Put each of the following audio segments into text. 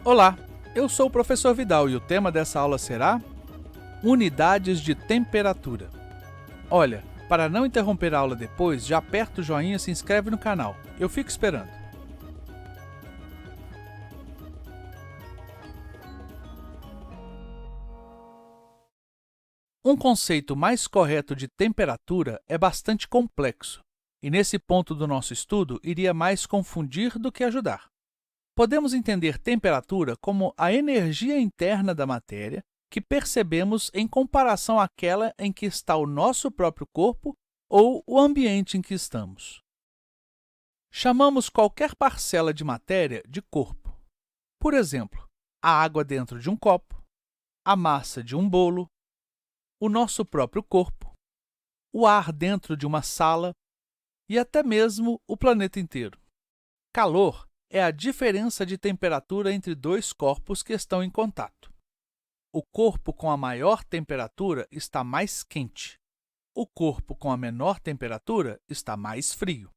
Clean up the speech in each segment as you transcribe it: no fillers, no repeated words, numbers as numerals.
Olá, eu sou o professor Vidal e o tema dessa aula será Unidades de Temperatura. Olha, para não interromper a aula depois, já aperta o joinha e se inscreve no canal. Eu fico esperando. Um conceito mais correto de temperatura é bastante complexo, e nesse ponto do nosso estudo iria mais confundir do que ajudar. Podemos entender temperatura como a energia interna da matéria que percebemos em comparação àquela em que está o nosso próprio corpo ou o ambiente em que estamos. Chamamos qualquer parcela de matéria de corpo. Por exemplo, a água dentro de um copo, a massa de um bolo, o nosso próprio corpo, o ar dentro de uma sala e até mesmo o planeta inteiro. Calor é a diferença de temperatura entre dois corpos que estão em contato. O corpo com a maior temperatura está mais quente. O corpo com a menor temperatura está mais frio.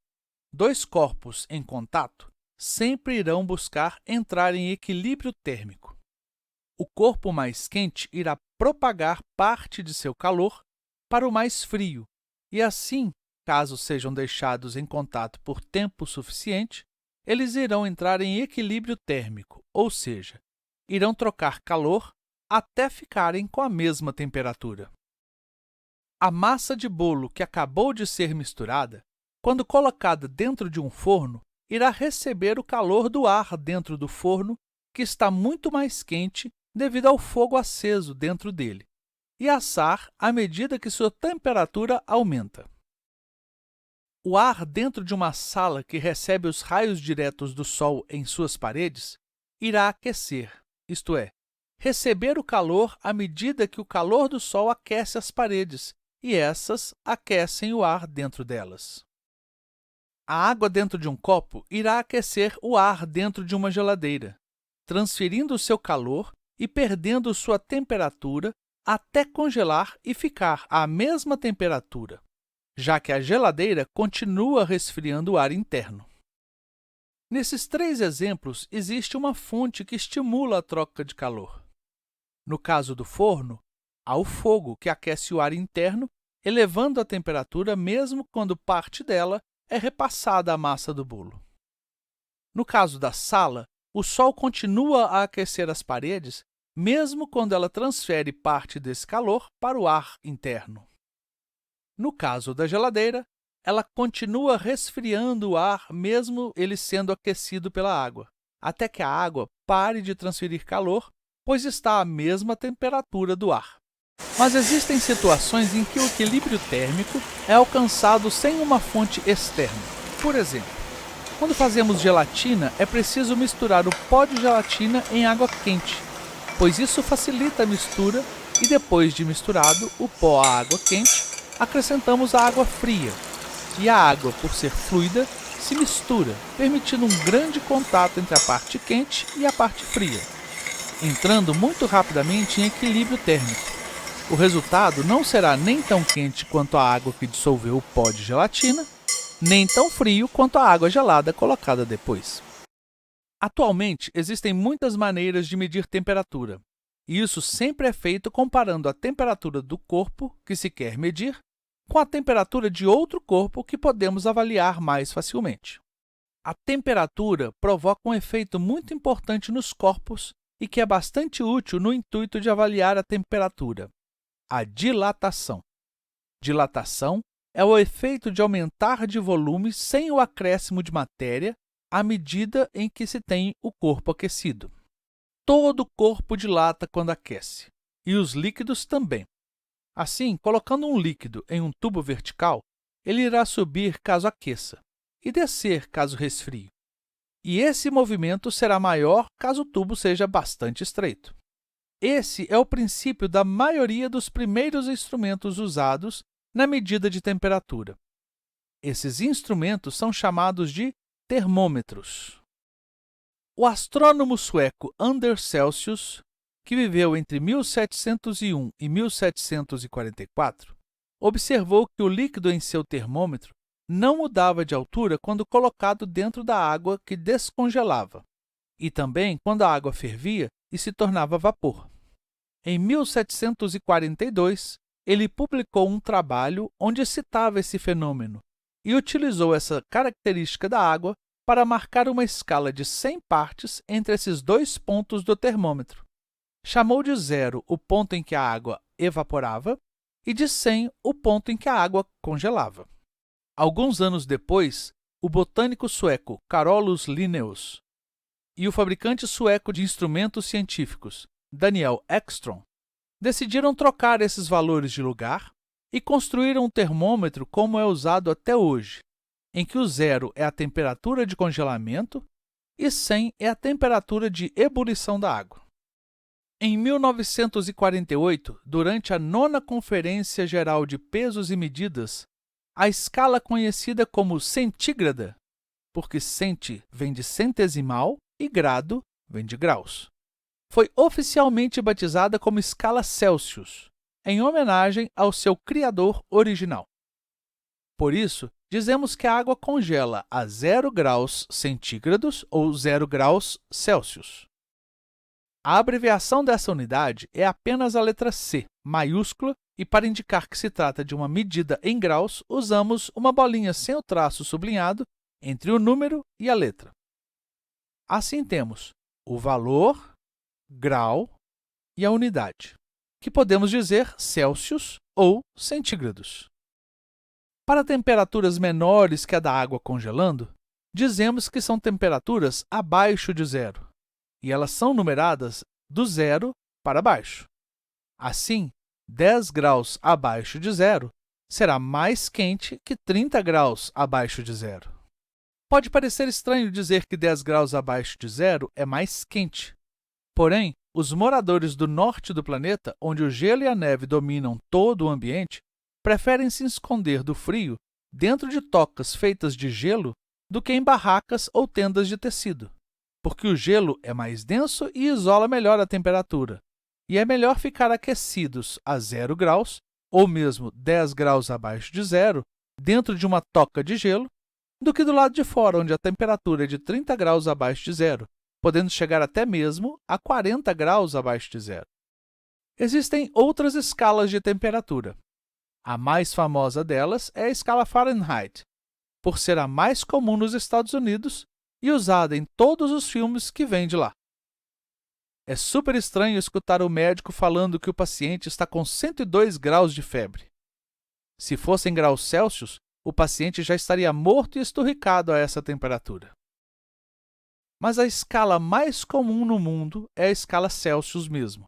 Dois corpos em contato sempre irão buscar entrar em equilíbrio térmico. O corpo mais quente irá propagar parte de seu calor para o mais frio, e assim, caso sejam deixados em contato por tempo suficiente, eles irão entrar em equilíbrio térmico, ou seja, irão trocar calor até ficarem com a mesma temperatura. A massa de bolo que acabou de ser misturada, quando colocada dentro de um forno, irá receber o calor do ar dentro do forno, que está muito mais quente devido ao fogo aceso dentro dele, e assar à medida que sua temperatura aumenta. O ar dentro de uma sala que recebe os raios diretos do sol em suas paredes irá aquecer, isto é, receber o calor à medida que o calor do sol aquece as paredes e essas aquecem o ar dentro delas. A água dentro de um copo irá aquecer o ar dentro de uma geladeira, transferindo seu calor e perdendo sua temperatura até congelar e ficar à mesma temperatura, já que a geladeira continua resfriando o ar interno. Nesses três exemplos, existe uma fonte que estimula a troca de calor. No caso do forno, há o fogo que aquece o ar interno, elevando a temperatura mesmo quando parte dela é repassada à massa do bolo. No caso da sala, o sol continua a aquecer as paredes, mesmo quando ela transfere parte desse calor para o ar interno. No caso da geladeira, ela continua resfriando o ar mesmo ele sendo aquecido pela água, até que a água pare de transferir calor, pois está à mesma temperatura do ar. Mas existem situações em que o equilíbrio térmico é alcançado sem uma fonte externa. Por exemplo, quando fazemos gelatina, é preciso misturar o pó de gelatina em água quente, pois isso facilita a mistura e depois de misturado o pó à água quente, acrescentamos a água fria, e a água, por ser fluida, se mistura, permitindo um grande contato entre a parte quente e a parte fria, entrando muito rapidamente em equilíbrio térmico. O resultado não será nem tão quente quanto a água que dissolveu o pó de gelatina, nem tão frio quanto a água gelada colocada depois. Atualmente, existem muitas maneiras de medir temperatura, e isso sempre é feito comparando a temperatura do corpo que se quer medir com a temperatura de outro corpo que podemos avaliar mais facilmente. A temperatura provoca um efeito muito importante nos corpos e que é bastante útil no intuito de avaliar a temperatura: a dilatação. Dilatação é o efeito de aumentar de volume sem o acréscimo de matéria à medida em que se tem o corpo aquecido. Todo o corpo dilata quando aquece, e os líquidos também. Assim, colocando um líquido em um tubo vertical, ele irá subir caso aqueça e descer caso resfrie. E esse movimento será maior caso o tubo seja bastante estreito. Esse é o princípio da maioria dos primeiros instrumentos usados na medida de temperatura. Esses instrumentos são chamados de termômetros. O astrônomo sueco Anders Celsius, que viveu entre 1701 e 1744, observou que o líquido em seu termômetro não mudava de altura quando colocado dentro da água que descongelava. e também quando a água fervia e se tornava vapor. Em 1742, ele publicou um trabalho onde citava esse fenômeno e utilizou essa característica da água para marcar uma escala de 100 partes entre esses dois pontos do termômetro. Chamou de 0 o ponto em que a água evaporava e de 100 o ponto em que a água congelava. Alguns anos depois, o botânico sueco Carolus Linnaeus e o fabricante sueco de instrumentos científicos Daniel Ekström decidiram trocar esses valores de lugar e construíram um termômetro como é usado até hoje, em que o 0 é a temperatura de congelamento e 100 é a temperatura de ebulição da água. Em 1948, durante a 9ª Conferência Geral de Pesos e Medidas, a escala conhecida como centígrada, porque centi vem de centesimal e grado vem de graus, foi oficialmente batizada como escala Celsius, em homenagem ao seu criador original. Por isso, dizemos que a água congela a 0 graus centígrados ou 0 graus Celsius. A abreviação dessa unidade é apenas a letra C, maiúscula, e para indicar que se trata de uma medida em graus, usamos uma bolinha sem o traço sublinhado entre o número e a letra. Assim temos o valor, grau e a unidade, que podemos dizer Celsius ou centígrados. Para temperaturas menores que a da água congelando, dizemos que são temperaturas abaixo de 0, e elas são numeradas do 0 para baixo. Assim, 10 graus abaixo de 0 será mais quente que 30 graus abaixo de 0. Pode parecer estranho dizer que 10 graus abaixo de 0 é mais quente. Porém, os moradores do norte do planeta, onde o gelo e a neve dominam todo o ambiente, preferem se esconder do frio dentro de tocas feitas de gelo do que em barracas ou tendas de tecido, porque o gelo é mais denso e isola melhor a temperatura, e é melhor ficar aquecidos a 0 graus, ou mesmo 10 graus abaixo de 0, dentro de uma toca de gelo, do que do lado de fora, onde a temperatura é de 30 graus abaixo de 0, podendo chegar até mesmo a 40 graus abaixo de 0. Existem outras escalas de temperatura. A mais famosa delas é a escala Fahrenheit, por ser a mais comum nos Estados Unidos e usada em todos os filmes que vêm de lá. É super estranho escutar o médico falando que o paciente está com 102 graus de febre. Se fosse em graus Celsius, o paciente já estaria morto e esturricado a essa temperatura. Mas a escala mais comum no mundo é a escala Celsius mesmo.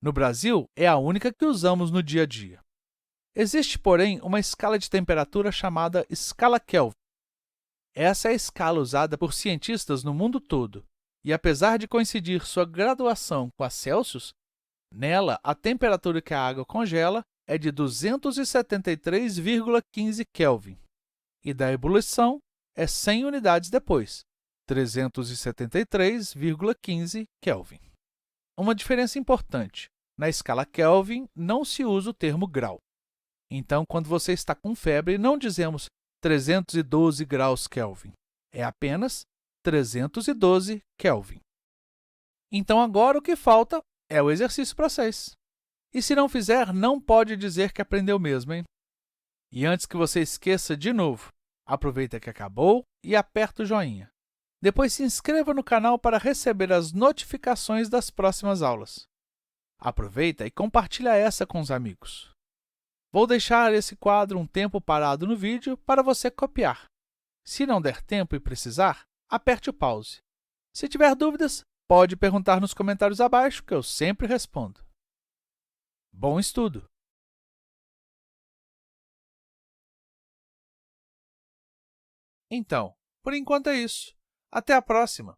No Brasil, é a única que usamos no dia a dia. Existe, porém, uma escala de temperatura chamada escala Kelvin. Essa é a escala usada por cientistas no mundo todo, e apesar de coincidir sua graduação com a Celsius, nela a temperatura que a água congela é de 273,15 Kelvin, e da ebulição é 100 unidades depois, 373,15 Kelvin. Uma diferença importante: na escala Kelvin não se usa o termo grau. Então, quando você está com febre, não dizemos 312 graus Kelvin. É apenas 312 Kelvin. Então, agora o que falta é o exercício para vocês. E se não fizer, não pode dizer que aprendeu mesmo, hein? E antes que você esqueça de novo, aproveita que acabou e aperta o joinha. Depois se inscreva no canal para receber as notificações das próximas aulas. Aproveita e compartilha essa com os amigos. Vou deixar esse quadro um tempo parado no vídeo para você copiar. Se não der tempo e precisar, aperte o pause. Se tiver dúvidas, pode perguntar nos comentários abaixo, que eu sempre respondo. Bom estudo! Então, por enquanto é isso. Até a próxima!